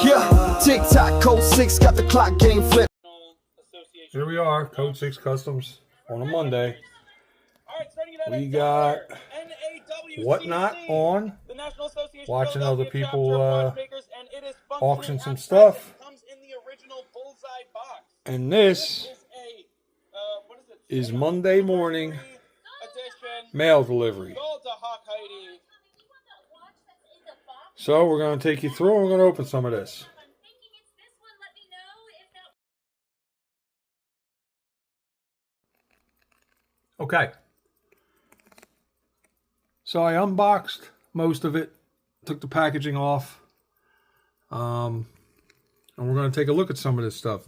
Yeah, tick-tock, code 6, got the clock game flipped. Here we are, Code 6 Customs on a Monday. We got Whatnot on, watching other people auction some stuff. And this is Monday morning mail delivery. So we're going to take you through and we're going to open some of this. Okay. So I unboxed most of it, took the packaging off, and we're going to take a look at some of this stuff.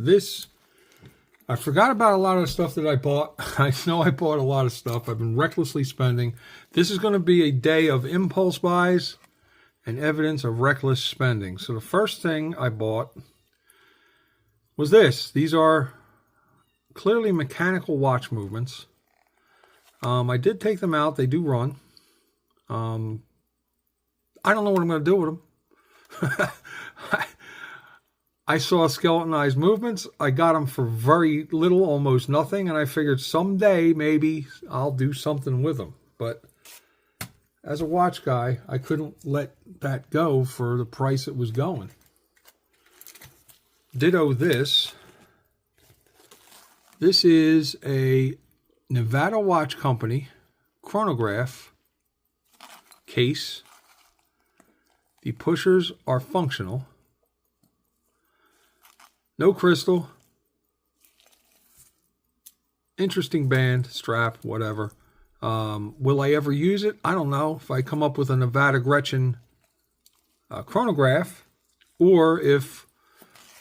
I forgot about a lot of the stuff that I bought. I know I bought a lot of stuff. I've been recklessly spending. This is going to be a day of impulse buys and evidence of reckless spending. So the first thing I bought was this. These are clearly mechanical watch movements. I did take them out. They do run. I don't know what I'm going to do with them. I saw skeletonized movements. I got them for very little, almost nothing, and I figured someday maybe I'll do something with them. But as a watch guy, I couldn't let that go for the price it was going. Ditto this. This is a Nevada Watch Company chronograph case. The pushers are functional. No crystal. Interesting band, strap, whatever. Will I ever use it? I don't know. If I come up with a Nevada Gretchen chronograph, or if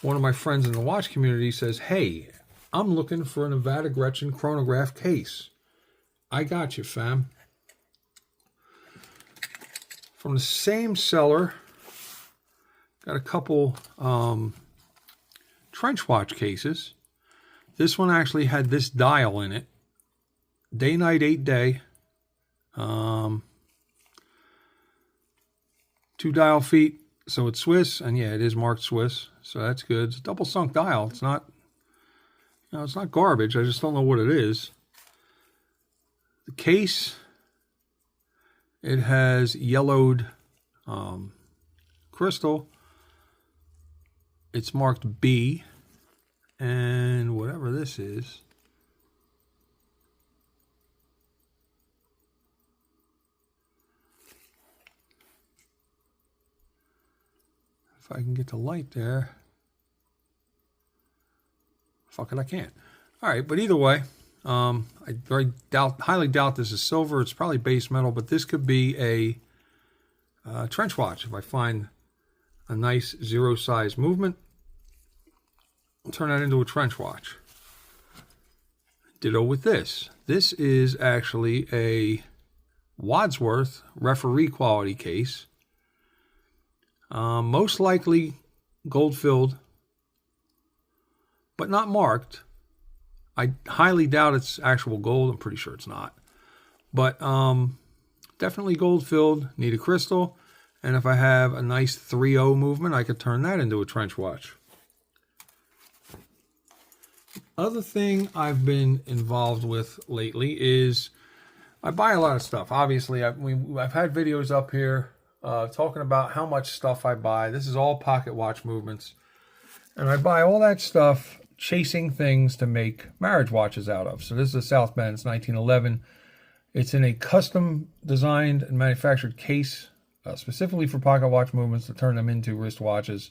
one of my friends in the watch community says, hey, I'm looking for a Nevada Gretchen chronograph case. I got you, fam. From the same seller, got a couple trench watch cases. This one actually had this dial in it. Day, night, 8 day. 2 dial feet. So it's Swiss. And yeah, it is marked Swiss. So that's good. It's a double sunk dial. It's not, it's not garbage. I just don't know what it is. The case, it has yellowed crystal. It's marked B, and whatever this is. If I can get the light there. Fuck it, I can't. All right, but either way, I highly doubt this is silver. It's probably base metal, but this could be a trench watch. If I find a nice zero size movement, I'll turn that into a trench watch. Ditto with this. This is actually a Wadsworth referee quality case. Most likely gold filled, but not marked. I highly doubt it's actual gold. I'm pretty sure it's not. But definitely gold filled. Need a crystal. And if I have a nice 3-0 movement, I could turn that into a trench watch. Other thing I've been involved with lately is I buy a lot of stuff. Obviously, I've had videos up here talking about how much stuff I buy. This is all pocket watch movements. And I buy all that stuff chasing things to make marriage watches out of. So this is a South Bend. It's 1911. It's in a custom designed and manufactured case specifically for pocket watch movements to turn them into wrist watches.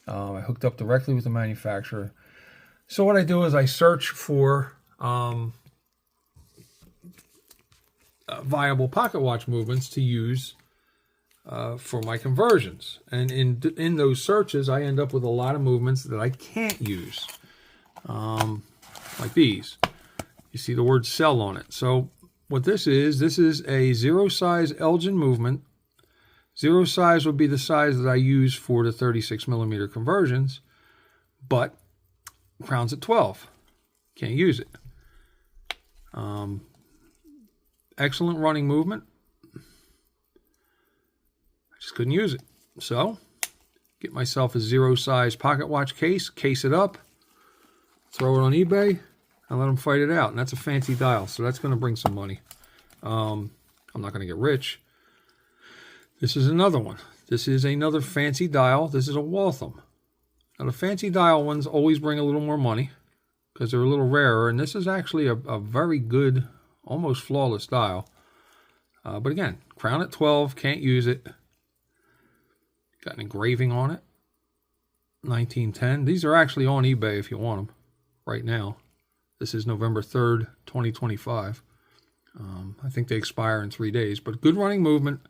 I hooked up directly with the manufacturer. So what I do is I search for viable pocket watch movements to use for my conversions. And in those searches, I end up with a lot of movements that I can't use. Like these. You see the word sell on it. So what this is a zero size Elgin movement. Zero size would be the size that I use for the 36 millimeter conversions, but Crown's at 12. Can't use it. Excellent running movement. I just couldn't use it. So get myself a 0 size pocket watch case it up, throw it on eBay, and let them fight it out. And that's a fancy dial, so that's going to bring some money. I'm not going to get rich. This is another one. This is another fancy dial. This is a Waltham. Now, the fancy dial ones always bring a little more money because they're a little rarer, and this is actually a very good, almost flawless dial. But again, crown at 12, can't use it. Got an engraving on it. 1910. These are actually on eBay if you want them right now. This is November 3rd, 2025. I think they expire in 3 days, but good running movement.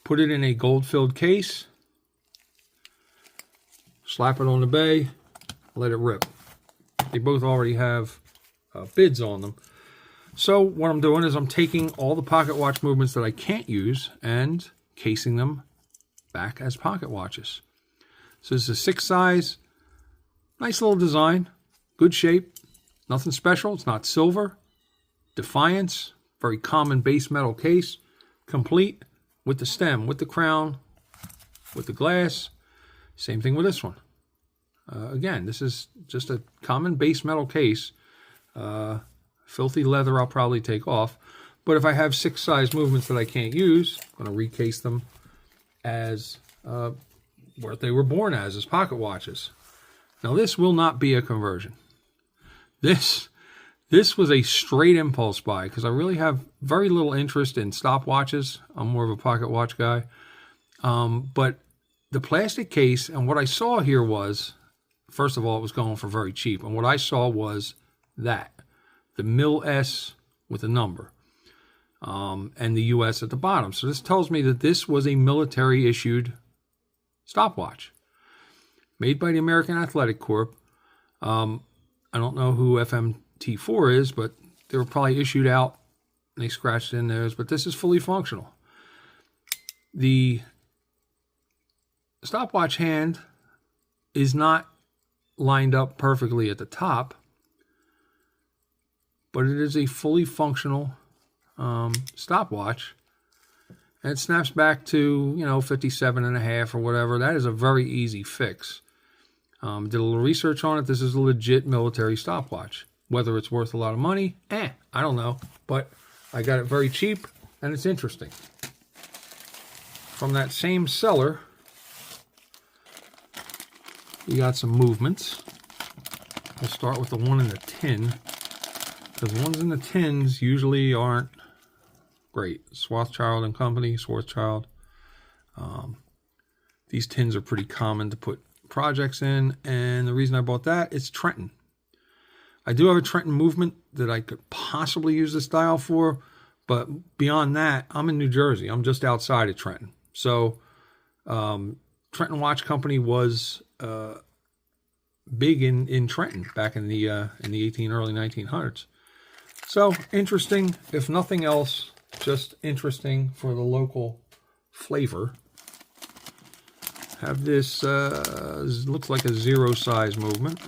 Put it in a gold-filled case. Slap it on the bay. Let it rip. They both already have bids on them. So what I'm doing is I'm taking all the pocket watch movements that I can't use and casing them back as pocket watches. So this is a 6 size. Nice little design. Good shape. Nothing special. It's not silver. Defiance. Very common base metal case. Complete with the stem, with the crown, with the glass. Same thing with this one. Again, this is just a common base metal case. Filthy leather I'll probably take off. But if I have 6 size movements that I can't use, I'm going to recase them as what they were born as pocket watches. Now this will not be a conversion. This was a straight impulse buy because I really have very little interest in stopwatches. I'm more of a pocket watch guy. But the plastic case and what I saw here was, first of all, it was going for very cheap. And what I saw was that. The Mil S with a number. And the US at the bottom. So this tells me that this was a military issued stopwatch. Made by the American Athletic Corp. I don't know who FMT4 is, but they were probably issued out and they scratched in theirs, but this is fully functional. The stopwatch hand is not lined up perfectly at the top, but it is a fully functional stopwatch, and it snaps back to 57.5 or whatever. That is a very easy fix. Did a little research on it. This is a legit military stopwatch. Whether it's worth a lot of money, I don't know, but I got it very cheap, and it's interesting. From that same seller, you got some movements. I'll start with the one in the tin, because the ones in the tins usually aren't great. Schwarzschild and Company, Schwarzschild. These tins are pretty common to put projects in, and the reason I bought that is Trenton. I do have a Trenton movement that I could possibly use this dial for, but beyond that, I'm in New Jersey. I'm just outside of Trenton. So Trenton Watch Company was big in Trenton back in the early 1900s. So interesting, if nothing else, just interesting for the local flavor. Have this looks like a 0 size movement.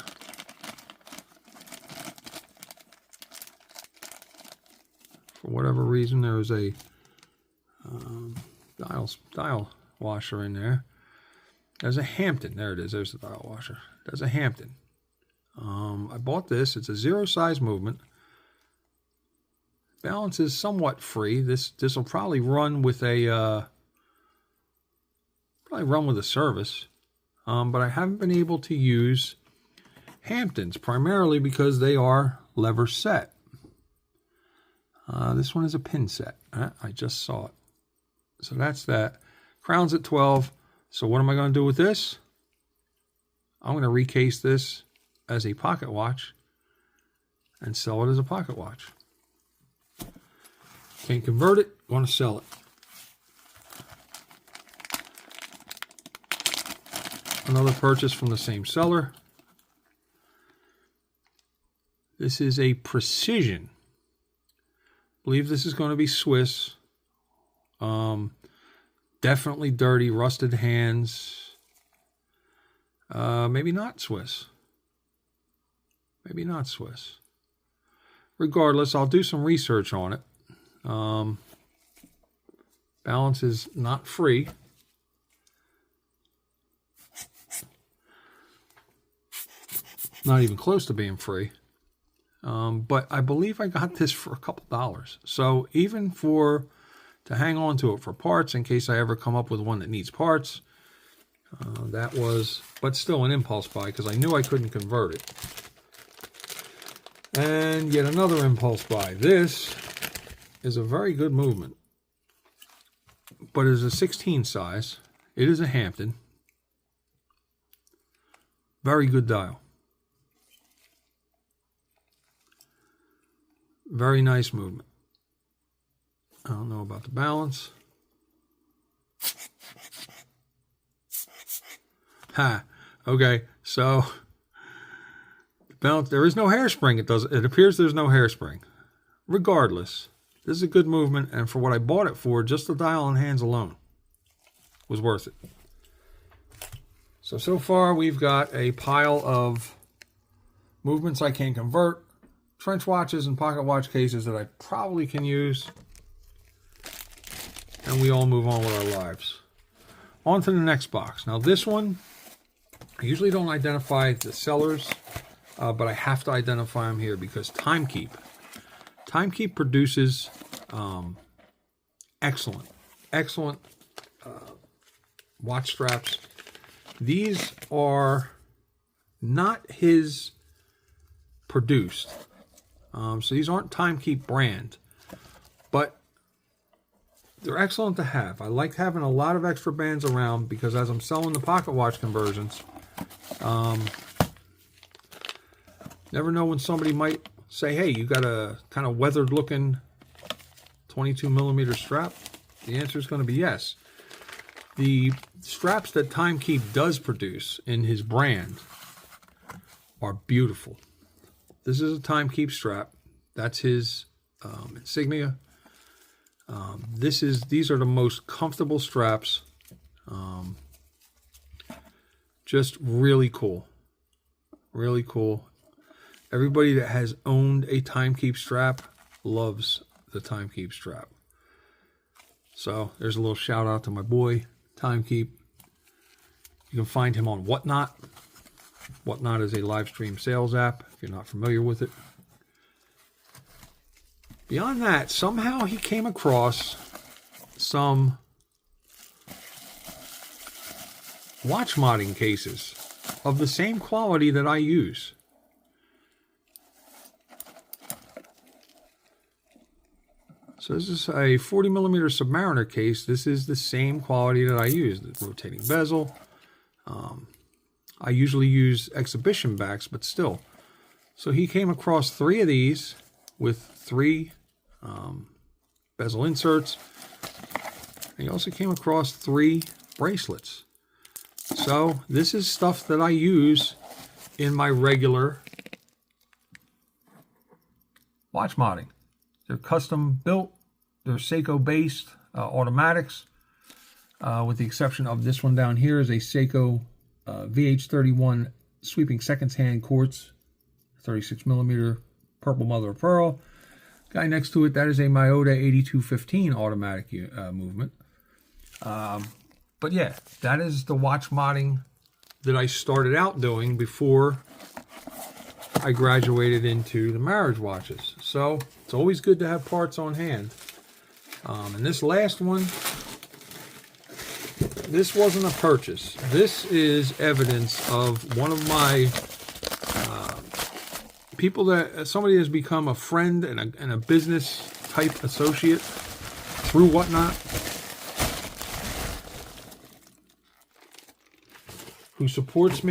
For whatever reason, there was a dial washer in there. There's a Hampton. There it is. There's the dial washer. There's a Hampton. I bought this. It's a 0 size movement. Balance is somewhat free. This will probably run with a service, but I haven't been able to use Hamptons primarily because they are lever set. This one is a pin set. I just saw it. So that's that. Crown's at 12. So what am I going to do with this? I'm going to recase this as a pocket watch and sell it as a pocket watch. Can't convert it, want to sell it. Another purchase from the same seller. This is a Precision. I believe this is going to be Swiss. Definitely dirty, rusted hands. Maybe not Swiss. Maybe not Swiss. Regardless, I'll do some research on it. Balance is not free. Not even close to being free. But I believe I got this for a couple dollars. So even to hang on to it for parts in case I ever come up with one that needs parts, that was, but still an impulse buy because I knew I couldn't convert it. And yet another impulse buy. This is a very good movement, but it is a 16 size. It is a Hampton. Very good dial. Very nice movement. I don't know about the balance. Okay, so the balance, there is no hairspring. It appears there's no hairspring. Regardless, this is a good movement, and for what I bought it for, just the dial and hands alone was worth it. So far we've got a pile of movements I can convert, trench watches and pocket watch cases that I probably can use, and we all move on with our lives. On to the next box. Now this one, I usually don't identify the sellers, but I have to identify them here because Timekeep produces excellent watch straps. These are not his produced, so these aren't Timekeep brand, but they're excellent to have. I like having a lot of extra bands around because as I'm selling the pocket watch conversions, never know when somebody might say, hey, you got a kind of weathered looking 22 millimeter strap. The answer is going to be yes. The straps that Timekeep does produce in his brand are beautiful. This is a Timekeep strap. That's his insignia. These are the most comfortable straps. Just really cool. Really cool. Everybody that has owned a Timekeep strap loves the Timekeep strap. So there's a little shout out to my boy, Timekeep. You can find him on Whatnot. Whatnot is a live stream sales app, if you're not familiar with it. Beyond that, somehow he came across some watch modding cases of the same quality that I use. So this is a 40 millimeter Submariner case. This is the same quality that I use. The rotating bezel. I usually use exhibition backs, but still. So he came across 3 of these with 3 bezel inserts. And he also came across 3 bracelets. So this is stuff that I use in my regular watch modding. They're custom built. They're Seiko based automatics, with the exception of this one down here is a Seiko VH31 sweeping seconds hand quartz, 36 millimeter purple mother of pearl. Guy next to it, that is a Miyota 8215 automatic movement. But yeah, that is the watch modding that I started out doing before I graduated into the marriage watches. So it's always good to have parts on hand. And this last one, this wasn't a purchase. This is evidence of one of my people that somebody has become a friend and a business type associate through Whatnot, who supports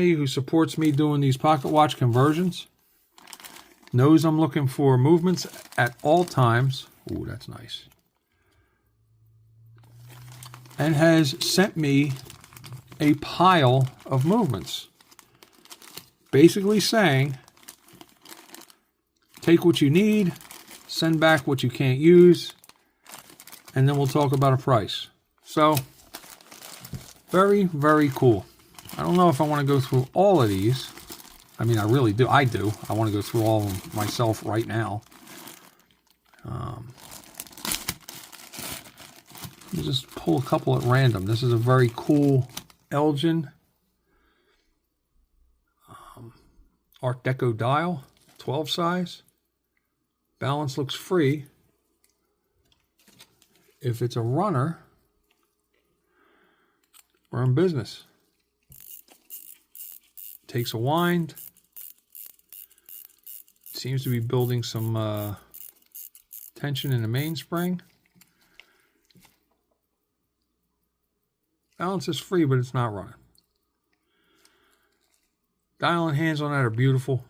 me doing these pocket watch conversions, knows I'm looking for movements at all times. Ooh, that's nice. And has sent me a pile of movements. Basically saying, take what you need, send back what you can't use, and then we'll talk about a price. So, very, very cool. I don't know if I want to go through all of these. I mean, I really do. I do. I want to go through all of them myself right now. Let me just pull a couple at random. This is a very cool Elgin Art Deco dial, 12 size. Balance looks free. If it's a runner, we're in business. Takes a wind. Seems to be building some tension in the mainspring. Balance is free, but it's not running. Dial and hands on that are beautiful.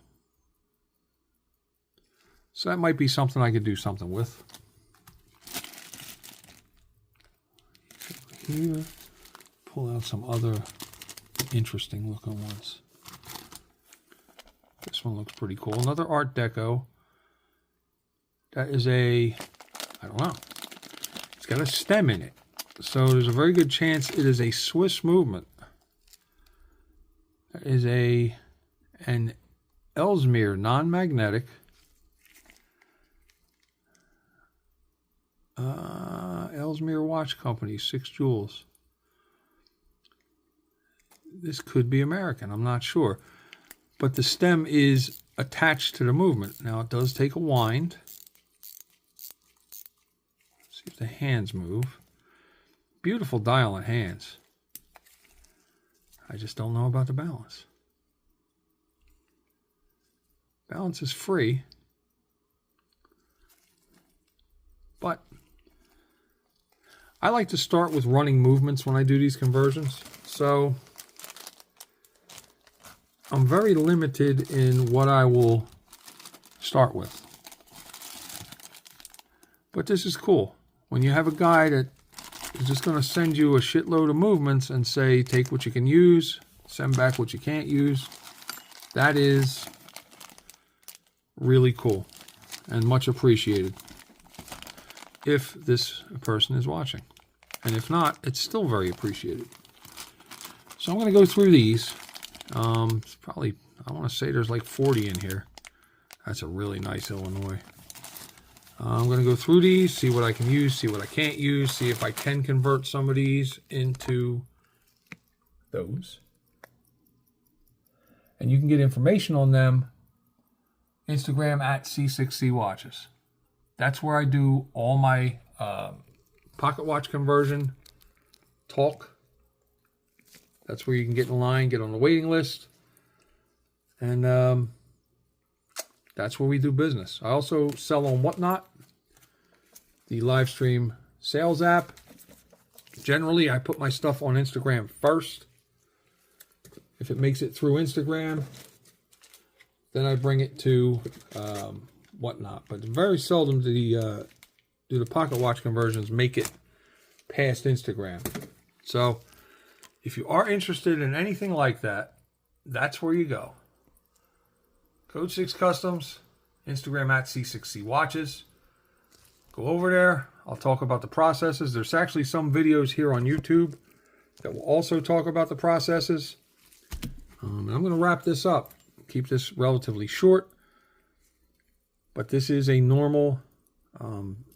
So that might be something I could do something with. Here, pull out some other interesting looking ones. This one looks pretty cool. Another Art Deco. That is I don't know. It's got a stem in it. So there's a very good chance it is a Swiss movement. That is an Ellesmere non-magnetic. Ellesmere Watch Company, 6 jewels. This could be American, I'm not sure. But the stem is attached to the movement. Now it does take a wind. See if the hands move. Beautiful dial and hands. I just don't know about the balance. Balance is free. But I like to start with running movements when I do these conversions. So I'm very limited in what I will start with. But this is cool. When you have a guy that is just going to send you a shitload of movements and say, take what you can use, send back what you can't use, that is really cool and much appreciated if this person is watching. And if not, it's still very appreciated. So I'm going to go through these. It's probably, I want to say there's like 40 in here. That's a really nice Illinois. I'm going to go through these, see what I can use, see what I can't use, see if I can convert some of these into those. And you can get information on them. Instagram at C6C Watches. That's where I do all my pocket watch conversion talk. That's where you can get in line, get on the waiting list. And that's where we do business. I also sell on Whatnot, the live stream sales app. Generally, I put my stuff on Instagram first. If it makes it through Instagram, then I bring it to Whatnot. But very seldom do the pocket watch conversions make it past Instagram. So if you are interested in anything like that, that's where you go. Code 6 Customs, Instagram at C6C Watches. Go over there. I'll talk about the processes. There's actually some videos here on YouTube that will also talk about the processes. And I'm going to wrap this up. Keep this relatively short. But this is a normal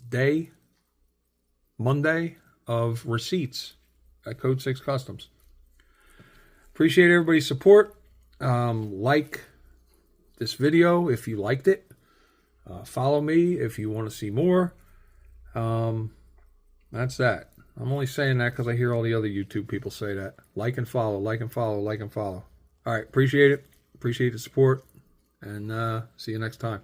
day, Monday, of receipts at Code 6 Customs. Appreciate everybody's support. Like this video if you liked it. Follow me if you want to see more. That's that. I'm only saying that because I hear all the other YouTube people say that. Like and follow, like and follow, like and follow. All right, appreciate it. Appreciate the support. And see you next time.